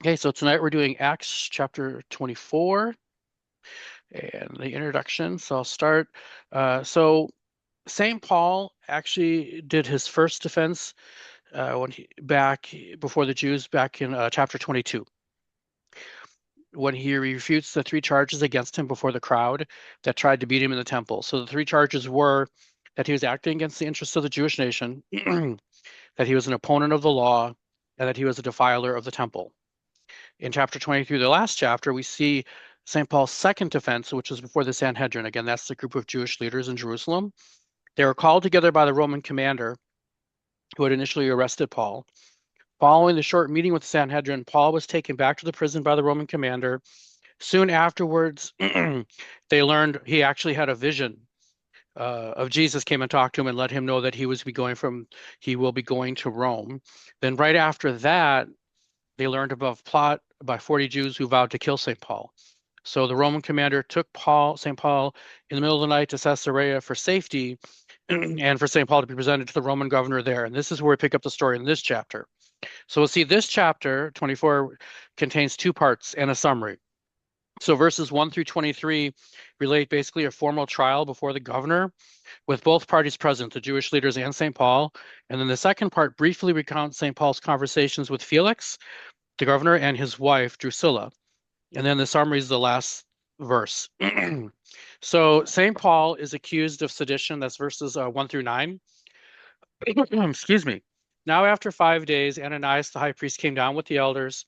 Okay, so tonight we're doing Acts chapter 24 and the introduction. So I'll start. So St. Paul actually did his first defense when he back before the Jews back in chapter 22 when he refutes the three charges against him before the crowd that tried to beat him in the temple. So the three charges were that he was acting against the interests of the Jewish nation, that he was an opponent of the law, and that he was a defiler of the temple. In chapter 23, the last chapter, we see St. Paul's second defense, which was before the Sanhedrin. Again, that's the group of Jewish leaders in Jerusalem. They were called together by the Roman commander who had initially arrested Paul. Following the short meeting with the Sanhedrin, Paul was taken back to the prison by the Roman commander. Soon afterwards, they learned he actually had a vision of Jesus came and talked to him and let him know that he will be going to Rome. Then right after that, they learned about a plot by 40 Jews who vowed to kill St. Paul. So the Roman commander took St. Paul in the middle of the night to Caesarea for safety and for St. Paul to be presented to the Roman governor there. And this is where we pick up the story in this chapter. So we'll see this chapter, 24, contains two parts and a summary. So verses 1 through 23 relate basically a formal trial before the governor with both parties present, the Jewish leaders and St. Paul. And then the second part briefly recounts St. Paul's conversations with Felix, the governor, and his wife, Drusilla. And then the summary is the last verse. So St. Paul is accused of sedition. That's verses 1 through 9. Excuse me. Now, after 5 days, Ananias the high priest came down with the elders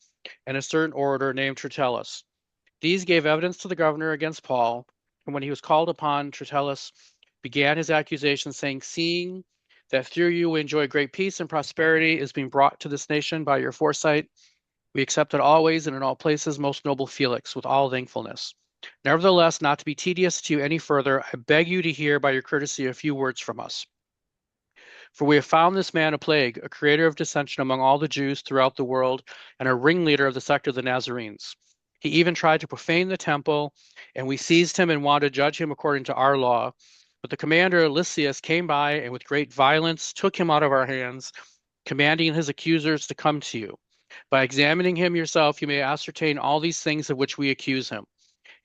and a certain orator named Tertullus. These gave evidence to the governor against Paul. And when he was called upon, Tertullus began his accusation, saying, "Seeing that through you we enjoy great peace and prosperity is being brought to this nation by your foresight, we accept it always and in all places, most noble Felix, with all thankfulness. Nevertheless, not to be tedious to you any further, I beg you to hear by your courtesy a few words from us. For we have found this man a plague, a creator of dissension among all the Jews throughout the world, and a ringleader of the sect of the Nazarenes. He even tried to profane the temple, and we seized him and wanted to judge him according to our law. But the commander Lysias came by and with great violence took him out of our hands, commanding his accusers to come to you. By examining him yourself, you may ascertain all these things of which we accuse him.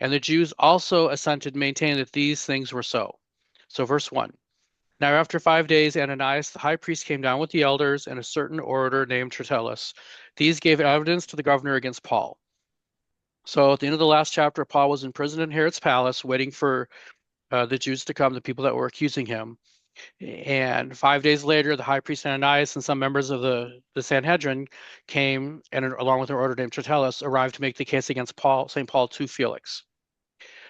And the Jews also assented, maintaining that these things were so. So, verse 1. Now, after 5 days, Ananias the high priest came down with the elders and a certain orator named Tertullus. These gave evidence to the governor against Paul. So, at the end of the last chapter, Paul was in prison in Herod's palace, waiting for the Jews to come, the people that were accusing him. And 5 days later, the high priest Ananias and some members of the Sanhedrin came, and along with their orator named Tertullus, arrived to make the case against St. Paul to Felix.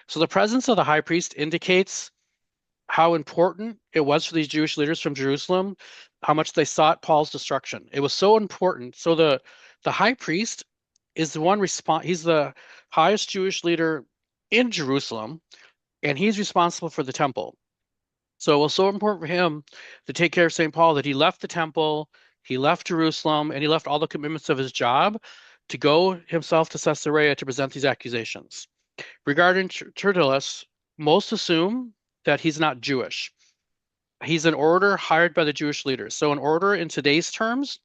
So the presence of the high priest indicates how important it was for these Jewish leaders from Jerusalem, how much they sought Paul's destruction. It was so important. So the high priest is the one he's the highest Jewish leader in Jerusalem, and he's responsible for the temple. So it was so important for him to take care of St. Paul that he left the temple, he left Jerusalem, and he left all the commitments of his job to go himself to Caesarea to present these accusations. Regarding Tertullus, most assume that he's not Jewish. He's an orator hired by the Jewish leaders. So, an orator in today's terms,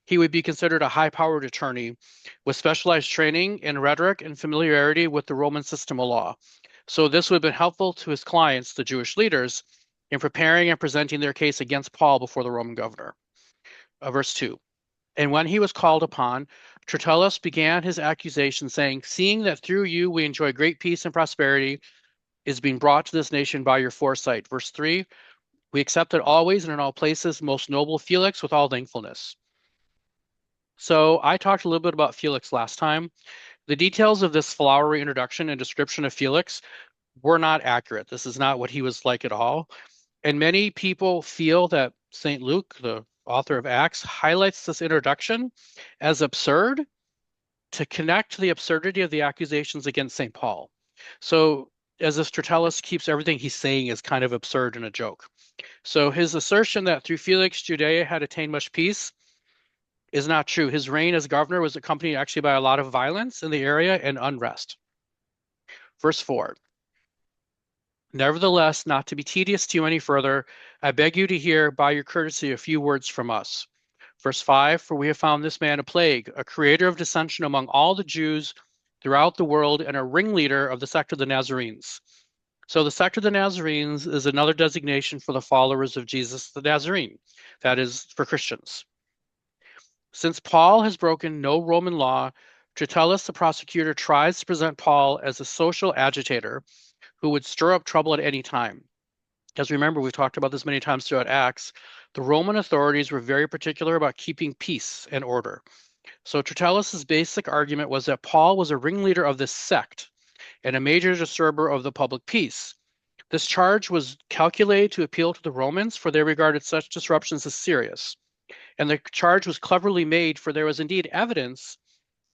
he would be considered a high-powered attorney with specialized training in rhetoric and familiarity with the Roman system of law. So, this would have been helpful to his clients, the Jewish leaders, in preparing and presenting their case against Paul before the Roman governor. Verse 2. And when he was called upon, Tertullus began his accusation, saying, "Seeing that through you we enjoy great peace and prosperity is being brought to this nation by your foresight." Verse 3. We accept it always and in all places, most noble Felix, with all thankfulness. So I talked a little bit about Felix last time. The details of this flowery introduction and description of Felix were not accurate. This is not what he was like at all. And many people feel that St. Luke, the author of Acts, highlights this introduction as absurd to connect to the absurdity of the accusations against St. Paul. So as if Tertullus keeps everything he's saying as kind of absurd and a joke. So his assertion that through Felix, Judea had attained much peace is not true. His reign as governor was accompanied actually by a lot of violence in the area and unrest. Verse 4. Nevertheless, not to be tedious to you any further, I beg you to hear by your courtesy a few words from us. Verse 5, for we have found this man a plague, a creator of dissension among all the Jews throughout the world, and a ringleader of the sect of the Nazarenes. So the sect of the Nazarenes is another designation for the followers of Jesus the Nazarene. That is for Christians. Since Paul has broken no Roman law, Tertullus, the prosecutor, tries to present Paul as a social agitator who would stir up trouble at any time. As remember, we've talked about this many times throughout Acts, the Roman authorities were very particular about keeping peace and order. So Tertullus's basic argument was that Paul was a ringleader of this sect and a major disturber of the public peace. This charge was calculated to appeal to the Romans, for they regarded such disruptions as serious. And the charge was cleverly made, for there was indeed evidence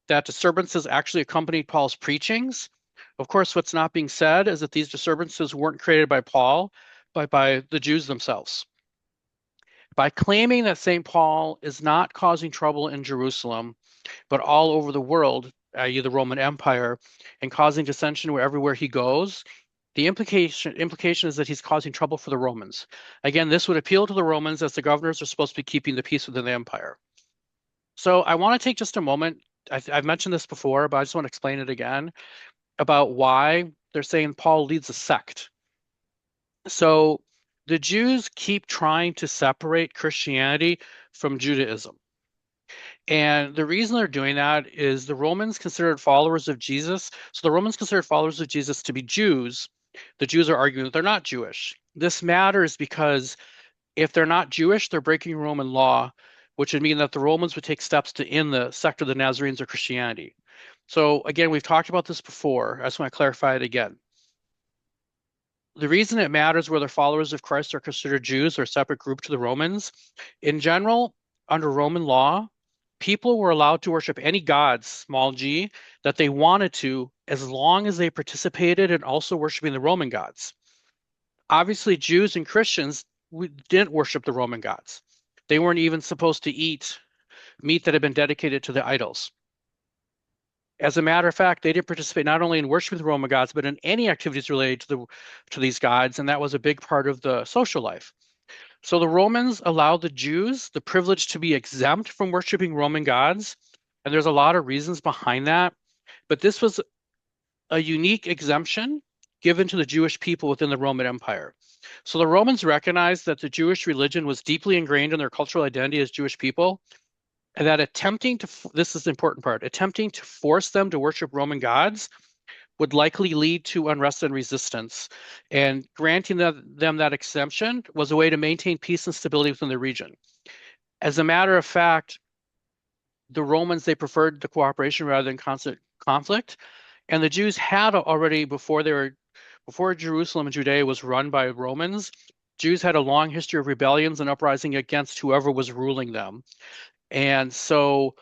that disturbances actually accompanied Paul's preachings. Of course, what's not being said is that these disturbances weren't created by Paul, but by the Jews themselves. By claiming that St. Paul is not causing trouble in Jerusalem, but all over the world, i.e. the Roman Empire, and causing dissension everywhere he goes, the implication is that he's causing trouble for the Romans. Again, this would appeal to the Romans, as the governors are supposed to be keeping the peace within the empire. So I want to take just a moment. I've mentioned this before, but I just want to explain it again about why they're saying Paul leads a sect. So the Jews keep trying to separate Christianity from Judaism. And the reason they're doing that is the Romans considered followers of Jesus. So the Romans considered followers of Jesus to be Jews. The Jews are arguing that they're not Jewish. This matters because if they're not Jewish, they're breaking Roman law, which would mean that the Romans would take steps to end the sect of the Nazarenes or Christianity. So again, we've talked about this before. I just want to clarify it again. The reason it matters whether followers of Christ are considered Jews or a separate group to the Romans, in general, under Roman law, people were allowed to worship any gods, small g, that they wanted to, as long as they participated in also worshiping the Roman gods. Obviously, Jews and Christians didn't worship the Roman gods. They weren't even supposed to eat meat that had been dedicated to the idols. As a matter of fact, they didn't participate not only in worshiping the Roman gods, but in any activities related to these gods, and that was a big part of the social life. So the Romans allowed the Jews the privilege to be exempt from worshiping Roman gods, and there's a lot of reasons behind that, but this was a unique exemption given to the Jewish people within the Roman Empire. So the Romans recognized that the Jewish religion was deeply ingrained in their cultural identity as Jewish people, and that this is the important part, attempting to force them to worship Roman gods would likely lead to unrest and resistance. And granting them that exemption was a way to maintain peace and stability within the region. As a matter of fact, the Romans, they preferred the cooperation rather than constant conflict. And the Jews had already, before Jerusalem and Judea was run by Romans, Jews had a long history of rebellions and uprising against whoever was ruling them. And so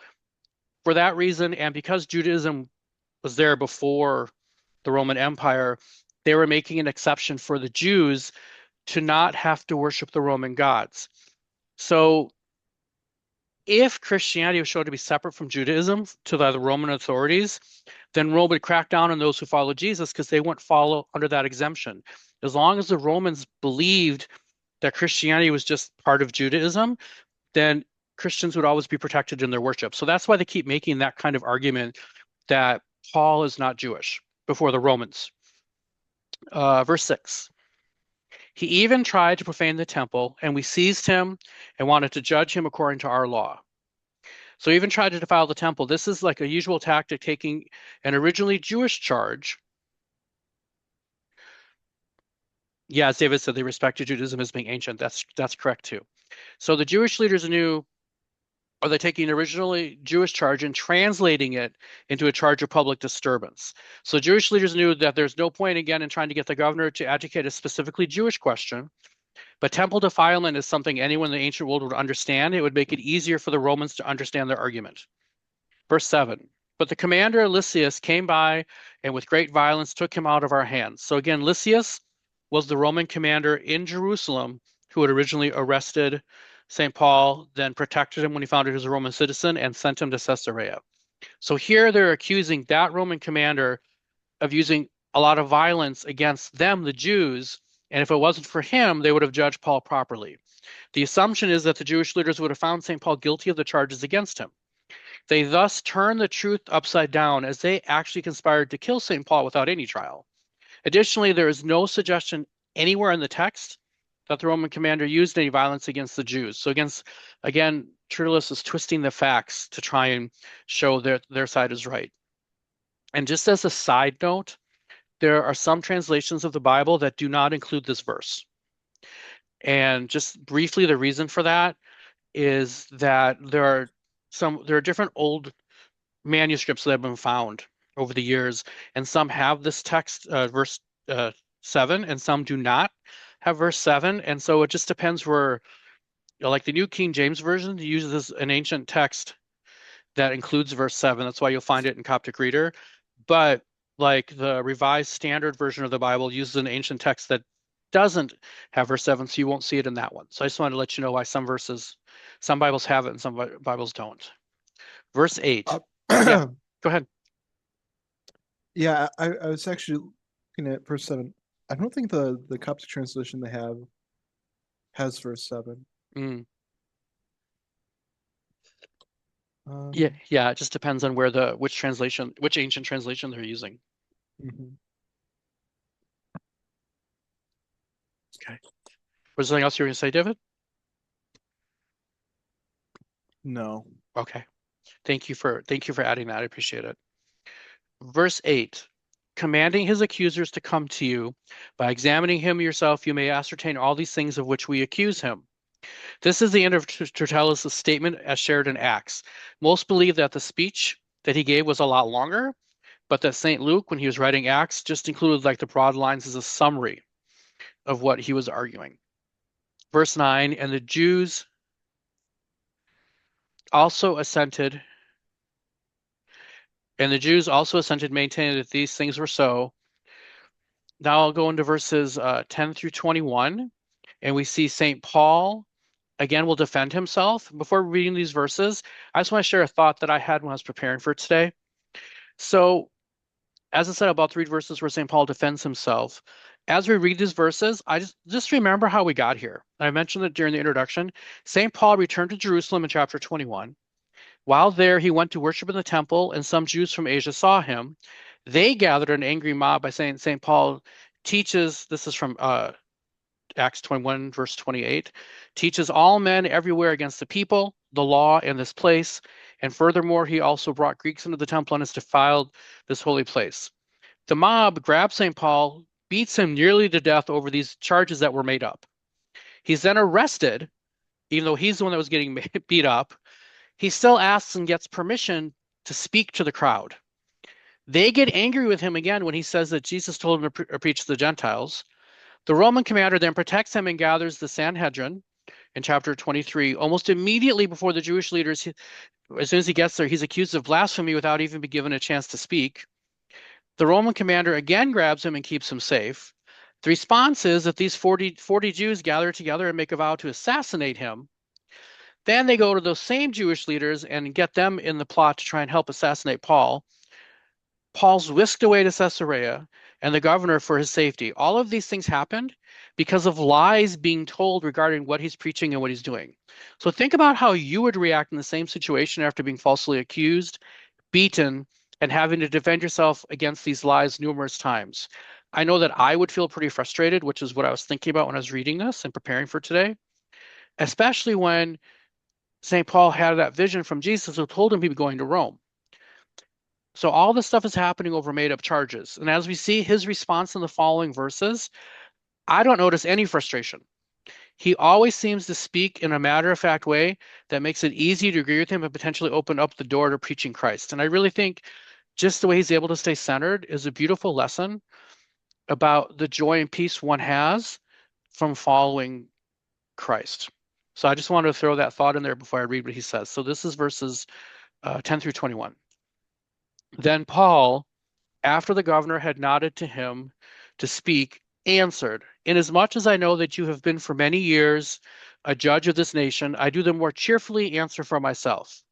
for that reason, and because Judaism was there before the Roman Empire, they were making an exception for the Jews to not have to worship the Roman gods. So if Christianity was shown to be separate from Judaism to the Roman authorities, then Rome would crack down on those who follow Jesus because they wouldn't follow under that exemption. As long as the Romans believed that Christianity was just part of Judaism, then Christians would always be protected in their worship. So that's why they keep making that kind of argument that Paul is not Jewish before the Romans. Verse 6. He even tried to profane the temple, and we seized him and wanted to judge him according to our law. So he even tried to defile the temple. This is like a usual tactic, taking an originally Jewish charge. Yeah, as David said, they respected Judaism as being ancient. That's correct too. So the Jewish leaders knew, or they're taking an originally Jewish charge and translating it into a charge of public disturbance. So Jewish leaders knew that there's no point again in trying to get the governor to educate a specifically Jewish question, but temple defilement is something anyone in the ancient world would understand. It would make it easier for the Romans to understand their argument. Verse 7, but the commander Lysias came by and with great violence took him out of our hands. So again, Lysias was the Roman commander in Jerusalem who had originally arrested St. Paul, then protected him when he found out he was a Roman citizen and sent him to Caesarea. So here they're accusing that Roman commander of using a lot of violence against them, the Jews, and if it wasn't for him, they would have judged Paul properly. The assumption is that the Jewish leaders would have found St. Paul guilty of the charges against him. They thus turn the truth upside down as they actually conspired to kill St. Paul without any trial. Additionally, there is no suggestion anywhere in the text that the Roman commander used any violence against the Jews. So again, Tertullus is twisting the facts to try and show their side is right. And just as a side note, there are some translations of the Bible that do not include this verse. And just briefly, the reason for that is that there are different old manuscripts that have been found over the years, and some have this text, verse 7, and some do not have verse 7. And so it just depends where, like the New King James Version uses an ancient text that includes verse 7. That's why you'll find it in Coptic Reader. But like the Revised Standard Version of the Bible uses an ancient text that doesn't have verse 7, so you won't see it in that one. So I just wanted to let you know why some Bibles have it and some Bibles don't. Verse 8. Yeah, go ahead. Yeah, I was actually looking at verse 7. I don't think the Coptic translation they have has verse 7. Mm. Um, Yeah, it just depends on which ancient translation they're using. mhm. Okay. Was there anything else you were going to say, David? No. Okay. Thank you for adding that. I appreciate it. Verse 8. Commanding his accusers to come to you, by examining him yourself, you may ascertain all these things of which we accuse him. This is the end of Tertullus' statement as shared in Acts. Most believe that the speech that he gave was a lot longer, but that St. Luke, when he was writing Acts, just included like the broad lines as a summary of what he was arguing. Verse 9, and the Jews also assented, maintaining that these things were so. Now I'll go into verses 10 through 21, and we see St. Paul again will defend himself. Before reading these verses, I just want to share a thought that I had when I was preparing for today. So, as I said, about to read verses where St. Paul defends himself. As we read these verses, I just remember how we got here. I mentioned it during the introduction. St. Paul returned to Jerusalem in chapter 21. While there, he went to worship in the temple, and some Jews from Asia saw him. They gathered an angry mob by saying St. Paul teaches, this is from Acts 21, verse 28, teaches all men everywhere against the people, the law, and this place. And furthermore, he also brought Greeks into the temple and has defiled this holy place. The mob grabs St. Paul, beats him nearly to death over these charges that were made up. He's then arrested, even though he's the one that was getting beat up. He still asks and gets permission to speak to the crowd. They get angry with him again when he says that Jesus told him to preach to the Gentiles. The Roman commander then protects him and gathers the Sanhedrin in chapter 23. Almost immediately before the Jewish leaders, as soon as he gets there, he's accused of blasphemy without even being given a chance to speak. The Roman commander again grabs him and keeps him safe. The response is that these 40 Jews gather together and make a vow to assassinate him. Then they go to those same Jewish leaders and get them in the plot to try and help assassinate Paul. Paul's whisked away to Caesarea and the governor for his safety. All of these things happened because of lies being told regarding what he's preaching and what he's doing. So think about how you would react in the same situation after being falsely accused, beaten, and having to defend yourself against these lies numerous times. I know that I would feel pretty frustrated, which is what I was thinking about when I was reading this and preparing for today, especially when St. Paul had that vision from Jesus who told him he'd be going to Rome. So all this stuff is happening over made up charges. And as we see his response in the following verses, I don't notice any frustration. He always seems to speak in a matter-of-fact way that makes it easy to agree with him and potentially open up the door to preaching Christ. And I really think just the way he's able to stay centered is a beautiful lesson about the joy and peace one has from following Christ. So I just wanted to throw that thought in there before I read what he says. So this is verses 10 through 21. Then Paul, after the governor had nodded to him to speak, answered, inasmuch as I know that you have been for many years a judge of this nation, I do the more cheerfully answer for myself,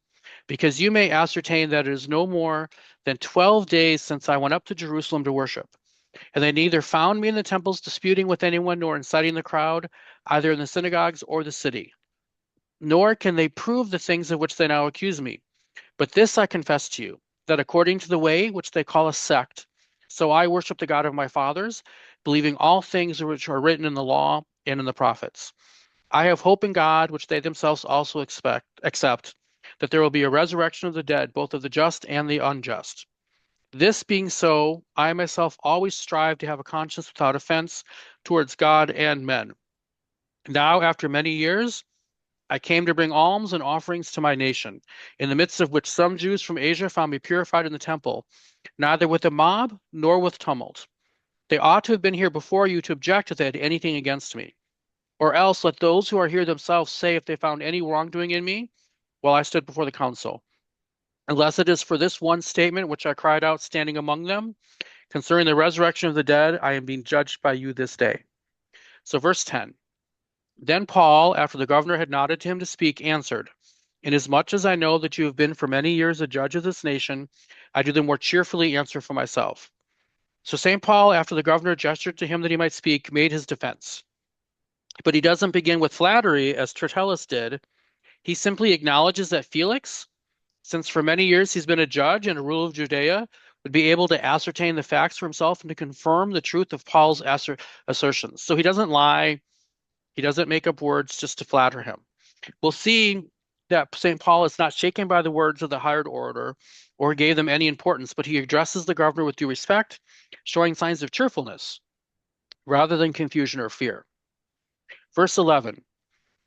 because you may ascertain that it is no more than 12 days since I went up to Jerusalem to worship. And they neither found me in the temples disputing with anyone nor inciting the crowd, either in the synagogues or the city. Nor can they prove the things of which they now accuse me. But this I confess to you, that according to the way which they call a sect, so I worship the God of my fathers, believing all things which are written in the law and in the prophets. I have hope in God, which they themselves also accept, that there will be a resurrection of the dead, both of the just and the unjust. This being so, I myself always strive to have a conscience without offense towards God and men. Now, after many years, I came to bring alms and offerings to my nation, in the midst of which some Jews from Asia found me purified in the temple, neither with a mob nor with tumult. They ought to have been here before you to object if they had anything against me. Or else let those who are here themselves say if they found any wrongdoing in me while I stood before the council. Unless it is for this one statement which I cried out standing among them, concerning the resurrection of the dead, I am being judged by you this day. So, verse 10. Then Paul, after the governor had nodded to him to speak, answered, Inasmuch as I know that you have been for many years a judge of this nation, I do the more cheerfully answer for myself. So St. Paul, after the governor gestured to him that he might speak, made his defense. But he doesn't begin with flattery as Tertullus did. He simply acknowledges that Felix, since for many years he's been a judge and a ruler of Judea, would be able to ascertain the facts for himself and to confirm the truth of Paul's assertions. So he doesn't lie, he doesn't make up words just to flatter him. We'll see that St. Paul is not shaken by the words of the hired orator or gave them any importance, but he addresses the governor with due respect, showing signs of cheerfulness rather than confusion or fear. Verse 11,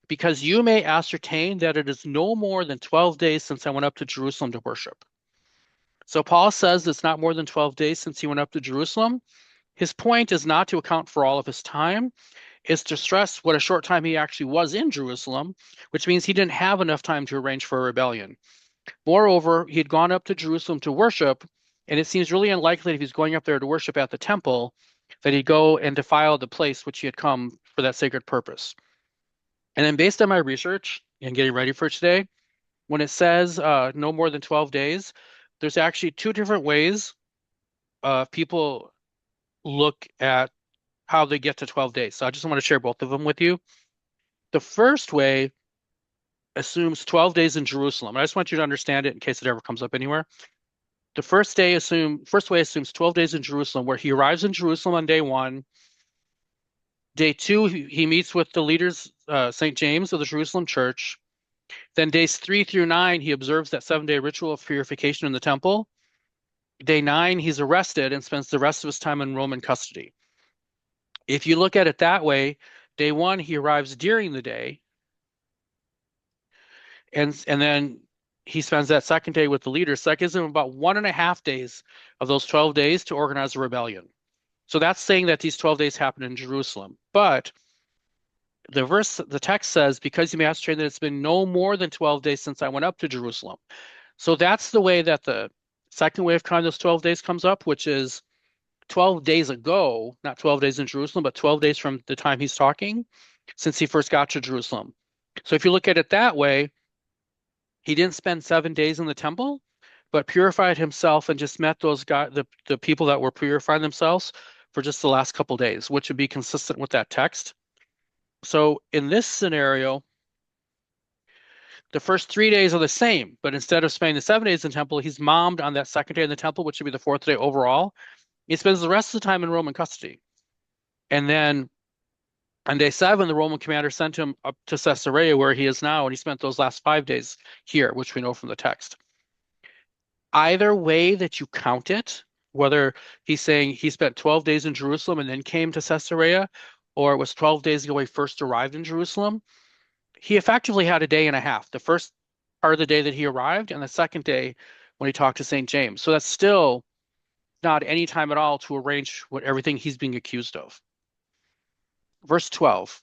because you may ascertain that it is no more than 12 days since I went up to Jerusalem to worship. So Paul says it's not more than 12 days since he went up to Jerusalem. His point is not to account for all of his time, is to stress what a short time he actually was in Jerusalem, which means he didn't have enough time to arrange for a rebellion. Moreover, he had gone up to Jerusalem to worship, and it seems really unlikely that if he's going up there to worship at the temple, that he'd go and defile the place which he had come for that sacred purpose. And then based on my research and getting ready for today, when it says no more than 12 days, there's actually two different ways people look at how they get to 12 days. So I just want to share both of them with you. The first way assumes 12 days in Jerusalem. I just want you to understand it in case it ever comes up anywhere. The first way assumes 12 days in Jerusalem, where he arrives in Jerusalem on day one. Day two, he meets with the leaders, St. James of the Jerusalem church. Then days 3 through 9, he observes that 7-day ritual of purification in the temple. Day 9, he's arrested and spends the rest of his time in Roman custody. If you look at it that way, day 1, he arrives during the day, and then he spends that second day with the leaders. So that gives him about 1.5 days of those 12 days to organize a rebellion. So that's saying that these 12 days happen in Jerusalem. But the text says, because you may ascertain that it's been no more than 12 days since I went up to Jerusalem. So that's the way that the second way of counting those 12 days comes up, which is 12 days ago, not 12 days in Jerusalem, but 12 days from the time he's talking, since he first got to Jerusalem. So if you look at it that way, he didn't spend 7 days in the temple, but purified himself and just met those guys, the people that were purifying themselves for just the last couple days, which would be consistent with that text. So in this scenario, the first 3 days are the same, but instead of spending the 7 days in the temple, he's mommed on that second day in the temple, which would be the fourth day overall. He spends the rest of the time in Roman custody. And then on day 7, the Roman commander sent him up to Caesarea, where he is now, and he spent those last 5 days here, which we know from the text. Either way that you count it, whether he's saying he spent 12 days in Jerusalem and then came to Caesarea, or it was 12 days ago he first arrived in Jerusalem, he effectively had a day and a half. The first part of the day that he arrived, and the second day when he talked to St. James. So that's still not any time at all to arrange everything he's being accused of. Verse 12.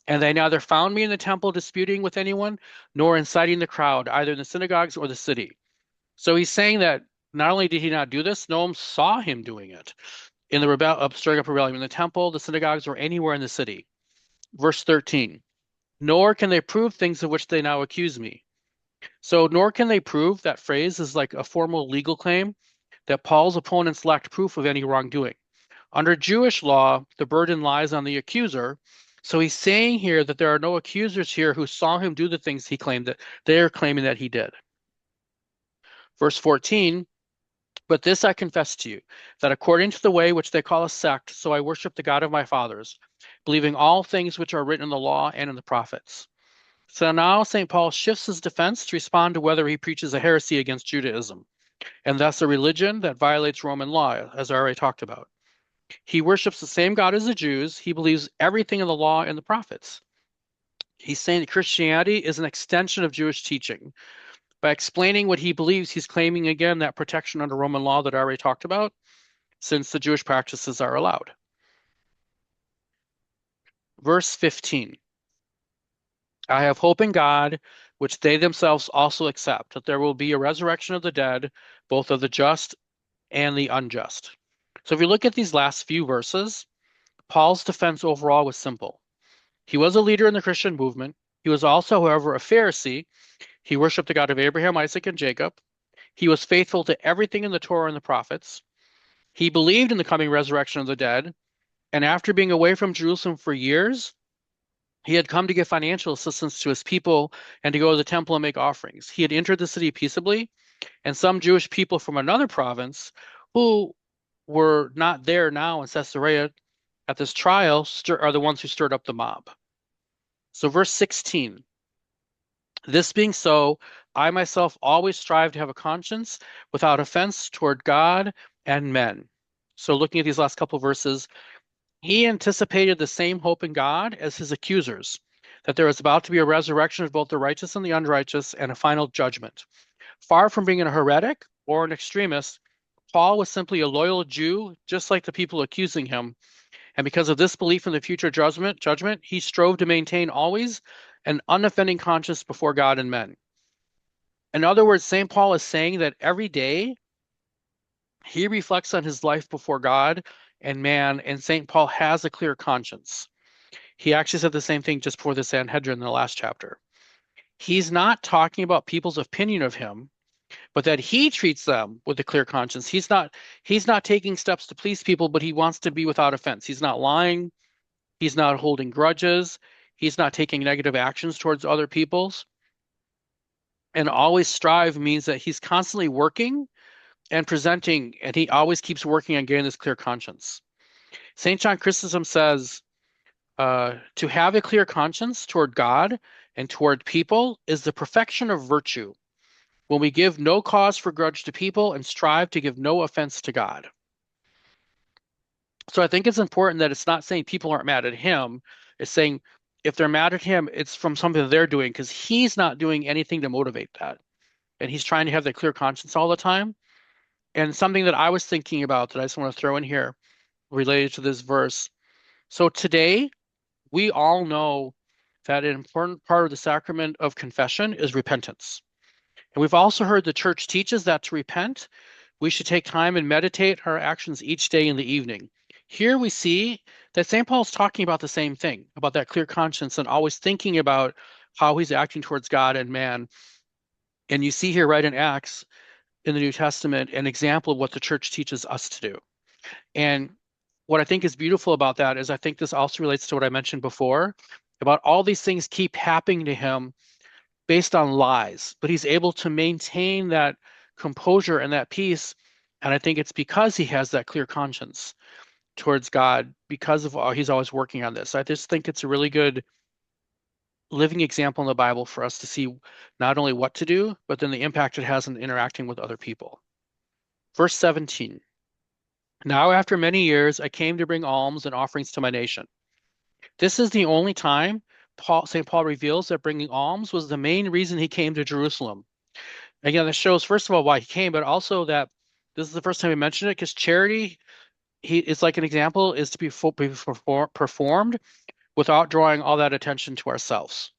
And they neither found me in the temple disputing with anyone, nor inciting the crowd, either in the synagogues or the city. So he's saying that not only did he not do this, no one saw him doing it in the stirring up rebellion in the temple, the synagogues, or anywhere in the city. Verse 13. Nor can they prove things of which they now accuse me. So nor can they prove, that phrase is like a formal legal claim, that Paul's opponents lacked proof of any wrongdoing. Under Jewish law, the burden lies on the accuser. So he's saying here that there are no accusers here who saw him do the things he claimed that they're claiming that he did. Verse 14, but this I confess to you, that according to the way which they call a sect, so I worship the God of my fathers, believing all things which are written in the law and in the prophets. So now St. Paul shifts his defense to respond to whether he preaches a heresy against Judaism, and thus a religion that violates Roman law, as I already talked about. He worships the same God as the Jews. He believes everything in the law and the prophets. He's saying that Christianity is an extension of Jewish teaching. By explaining what he believes, he's claiming again that protection under Roman law that I already talked about, since the Jewish practices are allowed. Verse 15. I have hope in God, which they themselves also accept, that there will be a resurrection of the dead, both of the just and the unjust. So if you look at these last few verses, Paul's defense overall was simple. He was a leader in the Christian movement. He was also, however, a Pharisee. He worshiped the God of Abraham, Isaac, and Jacob. He was faithful to everything in the Torah and the prophets. He believed in the coming resurrection of the dead. And after being away from Jerusalem for years, he had come to give financial assistance to his people and to go to the temple and make offerings. He had entered the city peaceably, and some Jewish people from another province who were not there now in Caesarea at this trial are the ones who stirred up the mob. So verse 16, this being so, I myself always strive to have a conscience without offense toward God and men. So looking at these last couple of verses, he anticipated the same hope in God as his accusers, that there was about to be a resurrection of both the righteous and the unrighteous and a final judgment. Far from being a heretic or an extremist, Paul was simply a loyal Jew, just like the people accusing him. And because of this belief in the future judgment, he strove to maintain always an unoffending conscience before God and men. In other words, St. Paul is saying that every day he reflects on his life before God and man, and St. Paul has a clear conscience. He actually said the same thing just before the Sanhedrin in the last chapter. He's not talking about people's opinion of him, but that he treats them with a clear conscience. He's not taking steps to please people, but he wants to be without offense. He's not lying. He's not holding grudges. He's not taking negative actions towards other people's. And always strive means that he's constantly working and presenting, and he always keeps working on getting this clear conscience. St. John Chrysostom says, to have a clear conscience toward God and toward people is the perfection of virtue, when we give no cause for grudge to people and strive to give no offense to God. So I think it's important that it's not saying people aren't mad at him. It's saying if they're mad at him, it's from something that they're doing, because he's not doing anything to motivate that. And he's trying to have that clear conscience all the time. And something that I was thinking about that I just want to throw in here related to this verse. So today, we all know that an important part of the sacrament of confession is repentance. And we've also heard the church teaches that to repent, we should take time and meditate our actions each day in the evening. Here we see that St. Paul's talking about the same thing, about that clear conscience and always thinking about how he's acting towards God and man. And you see here right in Acts in the New Testament an example of what the church teaches us to do. And what I think is beautiful about that is I think this also relates to what I mentioned before about all these things keep happening to him based on lies, but he's able to maintain that composure and that peace. And I think it's because he has that clear conscience towards God, because of he's always working on this. I just think it's a really good living example in the Bible for us to see not only what to do, but then the impact it has in interacting with other people. Verse 17. Now, after many years, I came to bring alms and offerings to my nation. This is the only time St. Paul reveals that bringing alms was the main reason he came to Jerusalem. Again, this shows, first of all, why he came, but also that this is the first time he mentioned it, because charity, it's like an example, is to be performed without drawing all that attention to ourselves.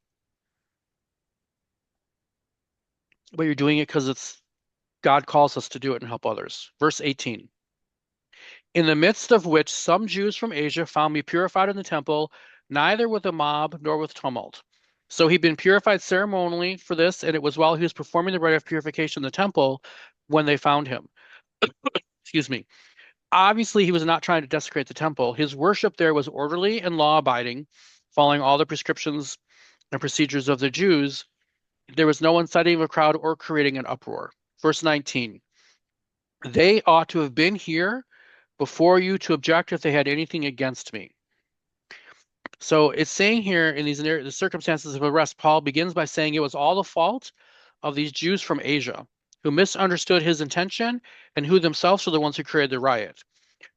But you're doing it because it's God calls us to do it and help others. Verse 18. In the midst of which some Jews from Asia found me purified in the temple, neither with a mob nor with tumult. So he'd been purified ceremonially for this, and it was while he was performing the rite of purification in the temple when they found him. Excuse me. Obviously, he was not trying to desecrate the temple. His worship there was orderly and law-abiding, following all the prescriptions and procedures of the Jews. There was no inciting of a crowd or creating an uproar. Verse 19, they ought to have been here before you to object if they had anything against me. So it's saying here in the circumstances of arrest, Paul begins by saying it was all the fault of these Jews from Asia who misunderstood his intention and who themselves were the ones who created the riot.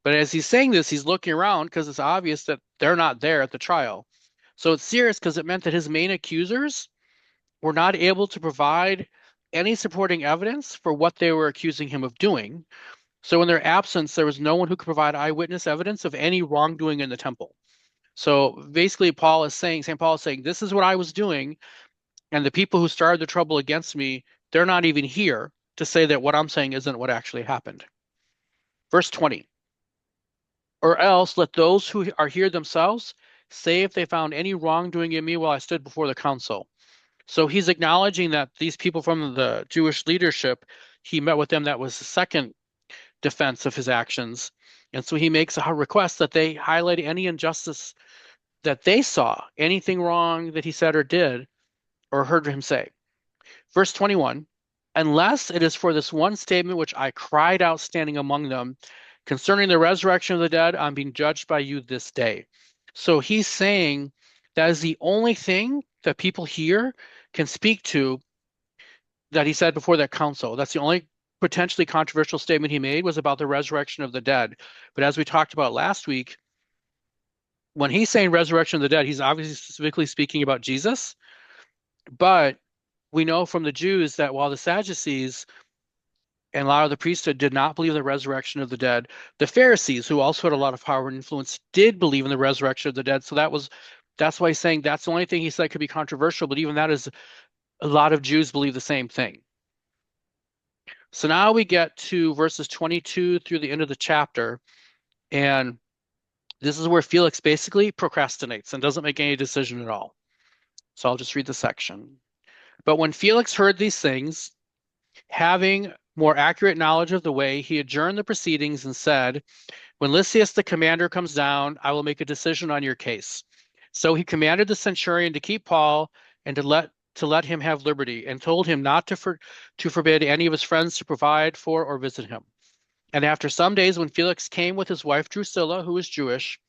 But as he's saying this, he's looking around because it's obvious that they're not there at the trial. So it's serious because it meant that his main accusers were not able to provide any supporting evidence for what they were accusing him of doing. So in their absence, there was no one who could provide eyewitness evidence of any wrongdoing in the temple. So basically, St. Paul is saying, this is what I was doing, and the people who started the trouble against me, they're not even here to say that what I'm saying isn't what actually happened. Verse 20, or else let those who are here themselves say if they found any wrongdoing in me while I stood before the council. So he's acknowledging that these people from the Jewish leadership, he met with them. That was the second defense of his actions. And so he makes a request that they highlight any injustice that they saw, anything wrong that he said or did or heard him say. Verse 21, unless it is for this one statement which I cried out standing among them concerning the resurrection of the dead, I'm being judged by you this day. So he's saying that is the only thing that people here can speak to that he said before that council. That's the only potentially controversial statement he made was about the resurrection of the dead. But as we talked about last week, when he's saying resurrection of the dead, he's obviously specifically speaking about Jesus. But we know from the Jews that while the Sadducees and a lot of the priesthood did not believe in the resurrection of the dead, the Pharisees, who also had a lot of power and influence, did believe in the resurrection of the dead. So that's why he's saying that's the only thing he said could be controversial, but even that is a lot of Jews believe the same thing. So now we get to verses 22 through the end of the chapter, and this is where Felix basically procrastinates and doesn't make any decision at all. So I'll just read the section. But when Felix heard these things, having more accurate knowledge of the way, he adjourned the proceedings and said, when Lysias the commander comes down, I will make a decision on your case. So he commanded the centurion to keep Paul and to let him have liberty, and told him not to forbid any of his friends to provide for or visit him. And after some days, when Felix came with his wife Drusilla, who was Jewish,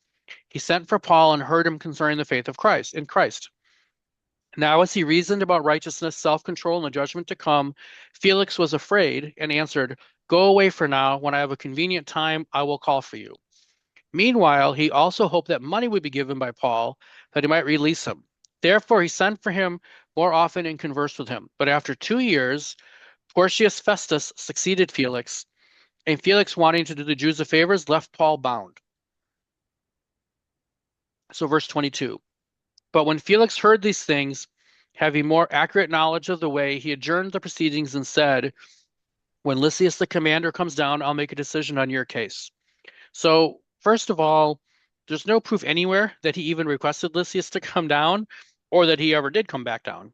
he sent for Paul and heard him concerning the faith of Christ in Christ. Now, as he reasoned about righteousness, self-control, and the judgment to come, Felix was afraid and answered, go away for now. When I have a convenient time, I will call for you. Meanwhile, he also hoped that money would be given by Paul, that he might release him. Therefore, he sent for him more often and conversed with him. But after 2 years, Porcius Festus succeeded Felix, and Felix, wanting to do the Jews a favors, left Paul bound. So verse 22. But when Felix heard these things, having more accurate knowledge of the way, he adjourned the proceedings and said, when Lysias the commander comes down, I'll make a decision on your case. So first of all, there's no proof anywhere that he even requested Lysias to come down or that he ever did come back down.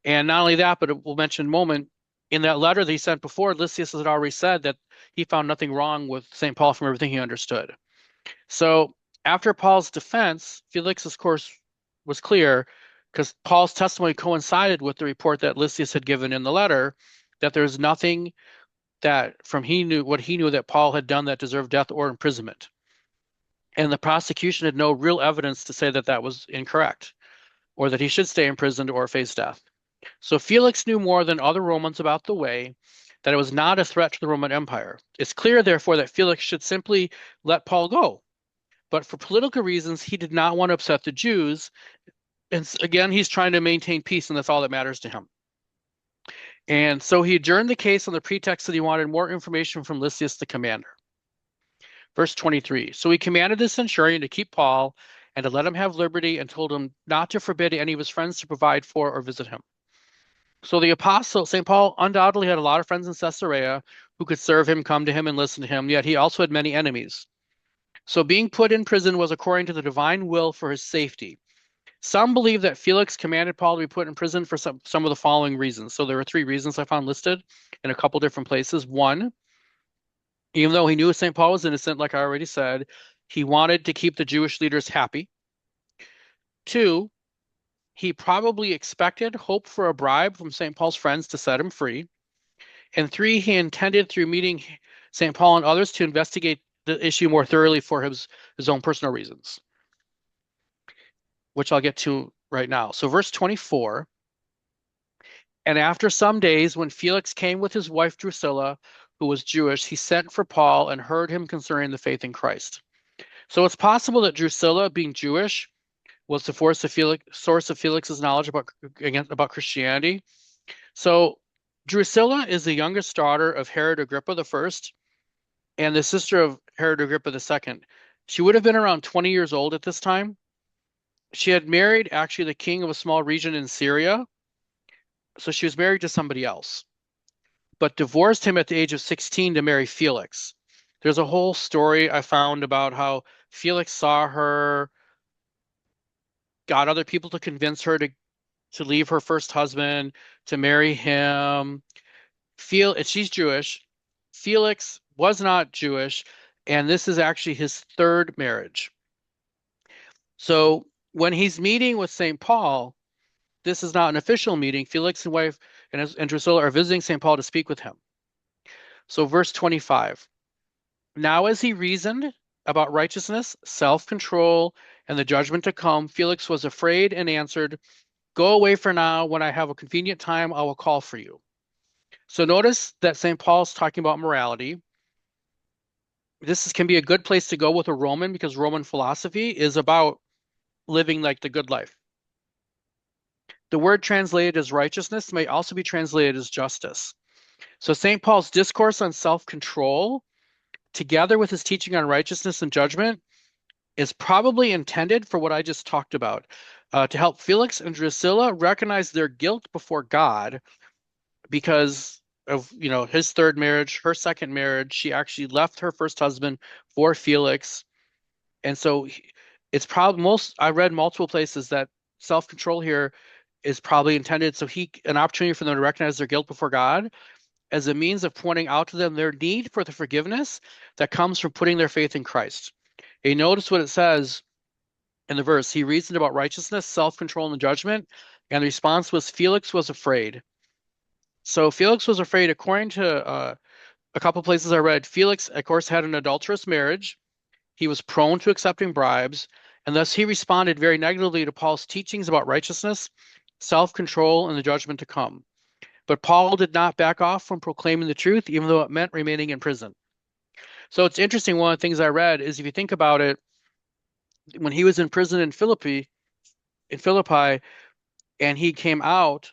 And not only that, but we'll mention in a moment, in that letter that he sent before, Lysias had already said that he found nothing wrong with St. Paul from everything he understood. So after Paul's defense, Felix's course was clear because Paul's testimony coincided with the report that Lysias had given in the letter that there's nothing that from what he knew that Paul had done that deserved death or imprisonment. And the prosecution had no real evidence to say that that was incorrect or that he should stay imprisoned or face death. So Felix knew more than other Romans about the way, that it was not a threat to the Roman Empire. It's clear, therefore, that Felix should simply let Paul go. But for political reasons, he did not want to upset the Jews. And again, he's trying to maintain peace, and that's all that matters to him. And so he adjourned the case on the pretext that he wanted more information from Lysias the commander. Verse 23. So he commanded the centurion to keep Paul and to let him have liberty, and told him not to forbid any of his friends to provide for or visit him. So the apostle, St. Paul, undoubtedly had a lot of friends in Caesarea who could serve him, come to him, and listen to him, yet he also had many enemies. So being put in prison was according to the divine will for his safety. Some believe that Felix commanded Paul to be put in prison for some of the following reasons. So there are 3 reasons I found listed in a couple different places. One, Even though he knew St. Paul was innocent, like I already said, he wanted to keep the Jewish leaders happy. Two, he probably expected, hoped for a bribe from St. Paul's friends to set him free. And three, he intended through meeting St. Paul and others to investigate the issue more thoroughly for his own personal reasons, which I'll get to right now. So, verse 24, and after some days, when Felix came with his wife Drusilla, who was Jewish, he sent for Paul and heard him concerning the faith in Christ. So it's possible that Drusilla, being Jewish, was the source of Felix's knowledge about Christianity. So Drusilla is the youngest daughter of Herod Agrippa the First and the sister of Herod Agrippa the Second. She would have been around 20 years old at this time. She had married actually the king of a small region in Syria, so she was married to somebody else, but divorced him at the age of 16 to marry Felix. There's a whole story I found about how Felix saw her, got other people to convince her to leave her first husband, to marry him. She's Jewish. Felix was not Jewish, and this is actually his third marriage. So when he's meeting with St. Paul, this is not an official meeting. Felix and wife and Drusilla are visiting St. Paul to speak with him. So verse 25. Now as he reasoned about righteousness, self-control, and the judgment to come, Felix was afraid and answered, go away for now. When I have a convenient time, I will call for you. So notice that St. Paul's talking about morality. Can be a good place to go with a Roman because Roman philosophy is about living like the good life. The word translated as righteousness may also be translated as justice. So St. Paul's discourse on self-control, together with his teaching on righteousness and judgment, is probably intended for what I just talked about, to help Felix and Drusilla recognize their guilt before God because of his third marriage, her second marriage. She actually left her first husband for Felix, and so it's probably most. I read multiple places that self-control here is probably intended so an opportunity for them to recognize their guilt before God as a means of pointing out to them their need for the forgiveness that comes from putting their faith in Christ. And you notice what it says in the verse. He reasoned about righteousness, self-control, and judgment, and the response was Felix was afraid. So Felix was afraid, according to a couple places I read. Felix, of course, had an adulterous marriage. He was prone to accepting bribes, and thus he responded very negatively to Paul's teachings about righteousness, self-control, and the judgment to come. But Paul did not back off from proclaiming the truth, even though it meant remaining in prison. So it's interesting. One of the things I read is if you think about it, when he was in prison in Philippi, and he came out,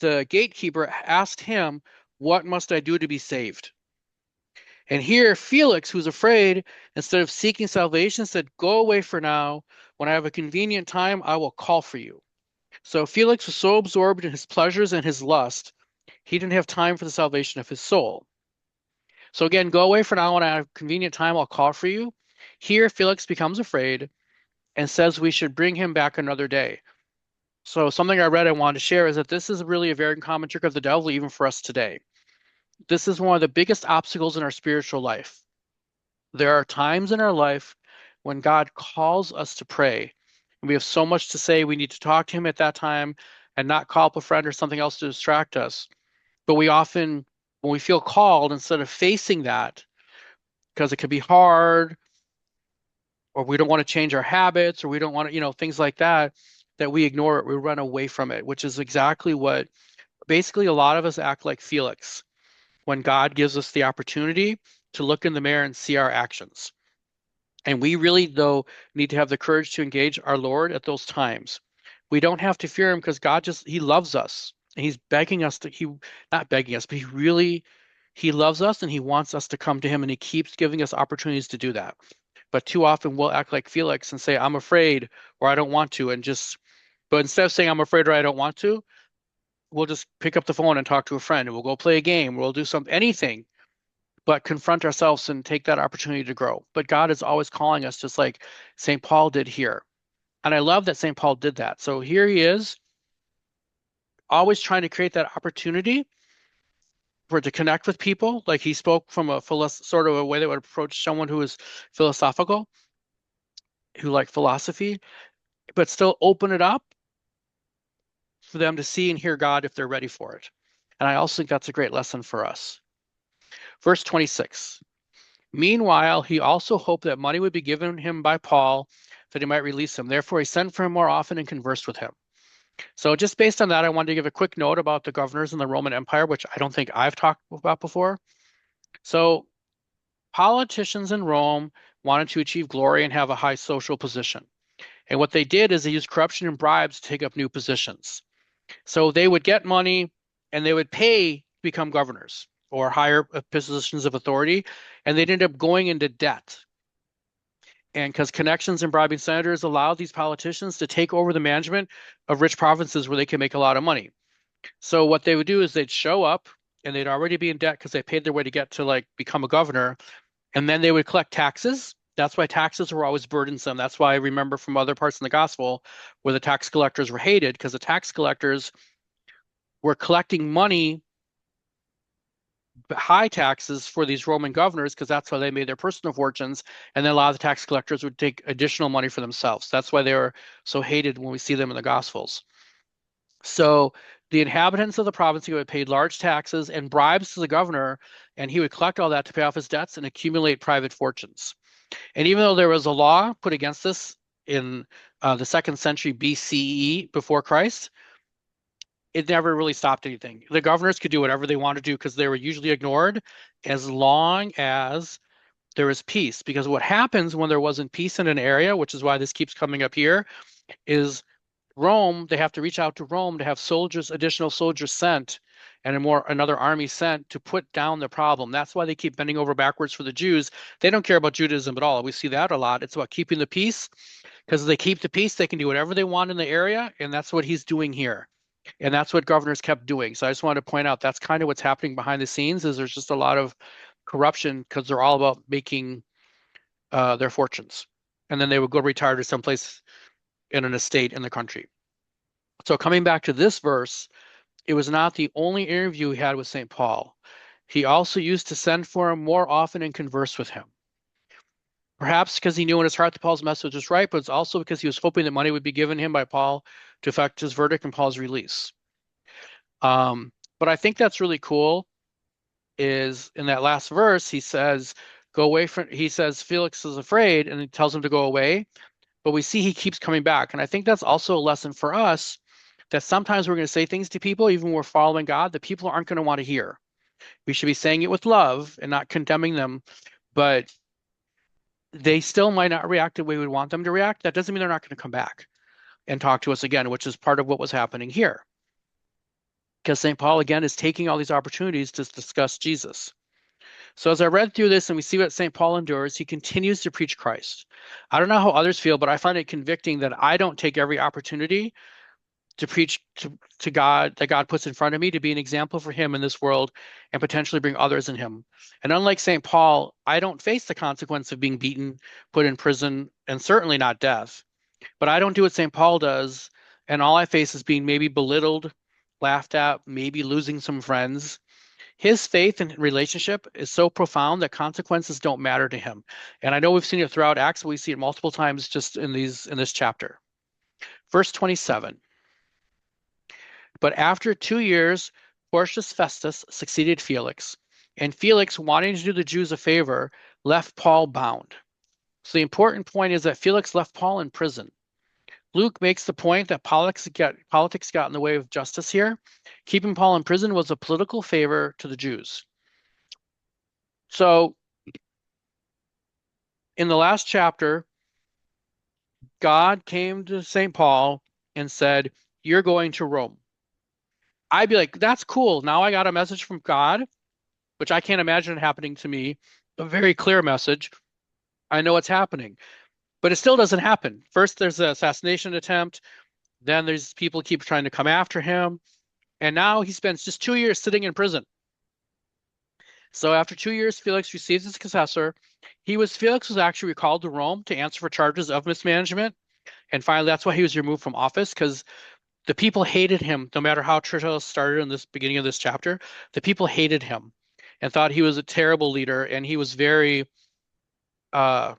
the gatekeeper asked him, what must I do to be saved? And here, Felix, who's afraid, instead of seeking salvation, said, go away for now. When I have a convenient time, I will call for you. So Felix was so absorbed in his pleasures and his lust, he didn't have time for the salvation of his soul. So again, go away for now. When I have a convenient time, I'll call for you. Here, Felix becomes afraid and says we should bring him back another day. So something I read I wanted to share is that this is really a very common trick of the devil, even for us today. This is one of the biggest obstacles in our spiritual life. There are times in our life when God calls us to pray, and we have so much to say, we need to talk to him at that time and not call up a friend or something else to distract us. But we often, when we feel called, instead of facing that, because it could be hard, or we don't want to change our habits, or we don't want to, things like that, that we ignore it, we run away from it, which is exactly what basically a lot of us act like Felix when God gives us the opportunity to look in the mirror and see our actions. And we really, though, need to have the courage to engage our Lord at those times. We don't have to fear him because he loves us. And he's begging us not begging us, but he loves us and he wants us to come to him, and he keeps giving us opportunities to do that. But too often we'll act like Felix and say, I'm afraid or I don't want to. But instead of saying I'm afraid or I don't want to, we'll just pick up the phone and talk to a friend, and we'll go play a game. We'll do anything but confront ourselves and take that opportunity to grow. But God is always calling us, just like St. Paul did here. And I love that St. Paul did that. So here he is, always trying to create that opportunity for to connect with people. Like he spoke from a sort of a way that would approach someone who is philosophical, who liked philosophy, but still open it up for them to see and hear God if they're ready for it. And I also think that's a great lesson for us. Verse 26. Meanwhile, he also hoped that money would be given him by Paul that he might release him. Therefore, he sent for him more often and conversed with him. So just based on that, I wanted to give a quick note about the governors in the Roman Empire, which I don't think I've talked about before. So politicians in Rome wanted to achieve glory and have a high social position. And what they did is they used corruption and bribes to take up new positions. So they would get money and they would pay to become governors or higher positions of authority, and they'd end up going into debt. And because connections and bribing senators allowed these politicians to take over the management of rich provinces where they can make a lot of money. So what they would do is they'd show up and they'd already be in debt because they paid their way to get to like become a governor, and then they would collect taxes. That's why taxes were always burdensome. That's why I remember from other parts in the gospel where the tax collectors were hated because the tax collectors were collecting money, high taxes for these Roman governors because that's how they made their personal fortunes. And then a lot of the tax collectors would take additional money for themselves. That's why they were so hated when we see them in the gospels. So the inhabitants of the province would pay large taxes and bribes to the governor, and he would collect all that to pay off his debts and accumulate private fortunes. And even though there was a law put against this in the second century BCE before Christ, it never really stopped anything. The governors could do whatever they wanted to do because they were usually ignored as long as there was peace. Because what happens when there wasn't peace in an area, which is why this keeps coming up here, is Rome, they have to reach out to Rome to have soldiers, additional soldiers sent and another army sent to put down the problem. That's why they keep bending over backwards for the Jews. They don't care about Judaism at all. We see that a lot. It's about keeping the peace because if they keep the peace, they can do whatever they want in the area. And that's what he's doing here. And that's what governors kept doing. So I just wanted to point out that's kind of what's happening behind the scenes is there's just a lot of corruption because they're all about making their fortunes. And then they would go retire to someplace in an estate in the country. So coming back to this verse, it was not the only interview he had with St. Paul. He also used to send for him more often and converse with him. Perhaps because he knew in his heart that Paul's message was right, but it's also because he was hoping that money would be given him by Paul to effect his verdict and Paul's release. But I think that's really cool is in that last verse, he says, go away from, he says, Felix is afraid, and he tells him to go away. But we see he keeps coming back. And I think that's also a lesson for us that sometimes we're going to say things to people, even when we're following God, that people aren't going to want to hear. We should be saying it with love and not condemning them, but they still might not react the way we want them to react. That doesn't mean they're not going to come back and talk to us again, which is part of what was happening here. Because St. Paul, again, is taking all these opportunities to discuss Jesus. So as I read through this and we see what St. Paul endures, he continues to preach Christ. I don't know how others feel, but I find it convicting that I don't take every opportunity to preach to God that God puts in front of me to be an example for him in this world and potentially bring others in him. And unlike St. Paul, I don't face the consequence of being beaten, put in prison, and certainly not death. But I don't do what St. Paul does, and all I face is being maybe belittled, laughed at, maybe losing some friends. His faith and relationship is so profound that consequences don't matter to him. And I know we've seen it throughout Acts, but we see it multiple times just in this chapter. Verse 27. But after 2 years, Porcius Festus succeeded Felix, and Felix, wanting to do the Jews a favor, left Paul bound. So the important point is that Felix left Paul in prison. Luke makes the point that politics got in the way of justice here. Keeping Paul in prison was a political favor to the Jews. So in the last chapter, God came to St. Paul and said, you're going to Rome. I'd be like, that's cool. Now I got a message from God, which I can't imagine happening to me, a very clear message. I know what's happening, but it still doesn't happen. First, there's an assassination attempt. Then there's people keep trying to come after him. And now he spends just 2 years sitting in prison. So after 2 years, Felix receives his successor. Felix was actually recalled to Rome to answer for charges of mismanagement. And finally, that's why he was removed from office because The people hated him, no matter how Tertullus started in this beginning of this chapter. The people hated him and thought he was a terrible leader, and he was very uh,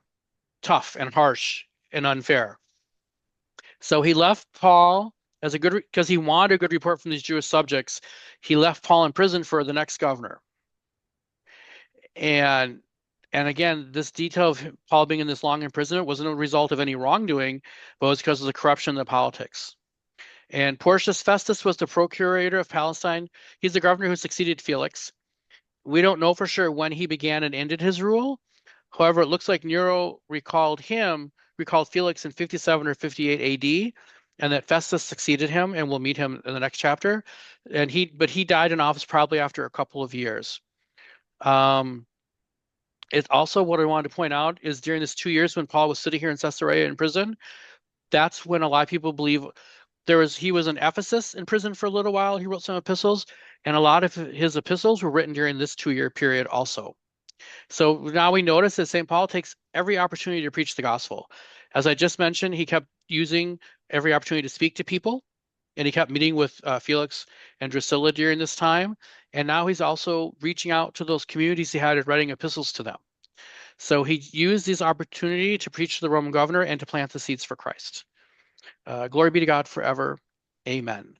tough and harsh and unfair. So he left Paul as a good because he wanted a good report from these Jewish subjects. He left Paul in prison for the next governor. And and again, this detail of Paul being in this long imprisonment wasn't a result of any wrongdoing, but was because of the corruption in the politics. And Porcius Festus was the procurator of Palestine. He's the governor who succeeded Felix. We don't know for sure when he began and ended his rule. However, it looks like Nero recalled Felix in 57 or 58 AD, and that Festus succeeded him, and we'll meet him in the next chapter. But he died in office probably after a couple of years. Um, it's also what I wanted to point out is during this 2 years when Paul was sitting here in Caesarea in prison, that's when a lot of people believe he was in Ephesus in prison for a little while. He wrote some epistles, and a lot of his epistles were written during this 2 year period also. So now we notice that St. Paul takes every opportunity to preach the gospel. As I just mentioned, he kept using every opportunity to speak to people, and he kept meeting with Felix and Drusilla during this time. And now he's also reaching out to those communities he had and writing epistles to them. So he used this opportunity to preach to the Roman governor and to plant the seeds for Christ. Glory be to God forever. Amen.